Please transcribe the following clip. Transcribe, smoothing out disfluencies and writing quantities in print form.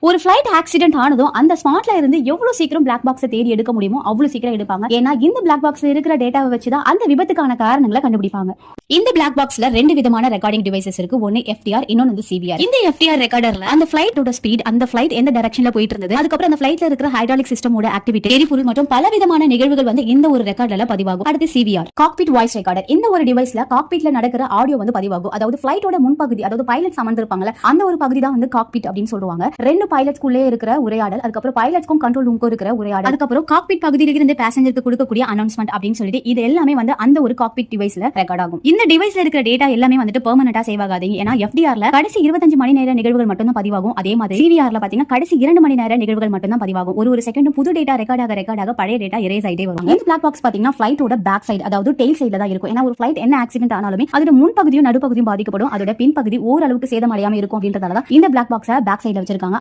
ஒரு flight accident ஆனதும் அந்த ஸ்பாட்ல இருந்து எவ்வளவு சீக்கிரம் பிளாக் பாக்ஸை தேடி எடுக்க முடியுமோ அவ்வளவு சீக்கிரம் எடுப்பாங்க. ஏன்னா இந்த பிளாக் பாக்ஸ்ல இருக்கிற டேட்டாவை வச்சுதான் அந்த விபத்துக்கான காரணங்களை கண்டுபிடிப்பாங்க. இந்த பிளாக் பாக்ஸ்ல ரெண்டு விதமான ரெக்கார்டிங் டிவைசஸ் இருக்கு. ஒன்னு FTR, இன்னொன்னு வந்து CVR. இந்த FTR ரெக்கார்டர்ல அந்த ஃபிளைட்டோட ஸ்பீட், அந்த ஃபிளைட் எந்த டைரக்ஷன்ல போயிட்டு இருந்தது, அதுக்கப்புறம் அந்த ஃபிளைட்ல இருக்கிற ஹைட்ராலிக் சிஸ்டமோட ஆக்டிவிட்டி, எரிபொருள் மற்றும் பல விதமான நிகழ்வுகள் வந்து இந்த ஒரு ரெக்கார்டர்ல பதிவாகும். அடுத்து CVR, காக்பிட் வாய்ஸ் ரெக்கார்டர். இந்த ஒரு டிவைஸ்ல காக்பிட்ல நடக்கிற ஆடியோ வந்து பதிவாகும். அதாவது ஃபிளைட்டோட முன்பகுதி, அதாவது பைலட்ஸ் அமர்ந்திருப்பாங்கல, அந்த ஒரு பகுதி தான் வந்து காக்பிட் அப்படின்னு சொல்லுவாங்க. ரெண்டு பைலட்ஸ்குள்ளே இருக்கிற உரையாடல், அதுக்கப்புறம் பைலட்ஸ்க்கும் கண்ட்ரோல் ரூம்க்கும் இருக்கிற உரையாடல், அதுக்கப்புறம் காக்பிட் பகுதியில இருந்து பேசஞ்சருக்கு கொடுக்கக்கூடிய அனௌன்ஸ்மெண்ட் அப்படின்னு சொல்லிட்டு இது எல்லாமே வந்து அந்த ஒரு காக்பிட் டிவைஸ்ல ரெக்கார்ட் ஆகும். இந்த டிவைஸ்ல இருக்கிற டேட்டா எல்லாமே வந்துட்டு பெர்மனண்டா சேவ் ஆகாது. ஏன்னா FDRல கடைசி 25 மணி நேர நிகழ்வுகள் மட்டும் தான் பதிவாகும். அதே மாதிரி CVRல பாத்தீங்கன்னா கடைசி 2 மணி நேர நிகழ்வுகள் மட்டும் தான் பதிவாகும். ஒரு செகண்ட் புது டேட்டா ரெக்கார்ட் ஆக பழைய டேட்டா எரேஸ் ஆயிட்டே வரும். இந்த பிளாக் பாக்ஸ் பாத்தீங்கன்னா ஃபிளைட்டோட பேக் சைடு, அதாவது டெயில் சைடுல தான் இருக்கும். ஏன்னா ஒரு ஃபிளைட் என்ன ஆக்சிடென்ட் ஆனாலுமே அதோட முன்பகுதியும் நடுப்பகுதியும் பாதிக்கப்படும். அதோட பின்பகுதி ஓரளவுக்கு சேதமடையாம இருக்கும் அப்படின்றதால தான் இந்த பிளாக் பாக்ஸை பேக் சைடுல வச்சிருக்காங்க.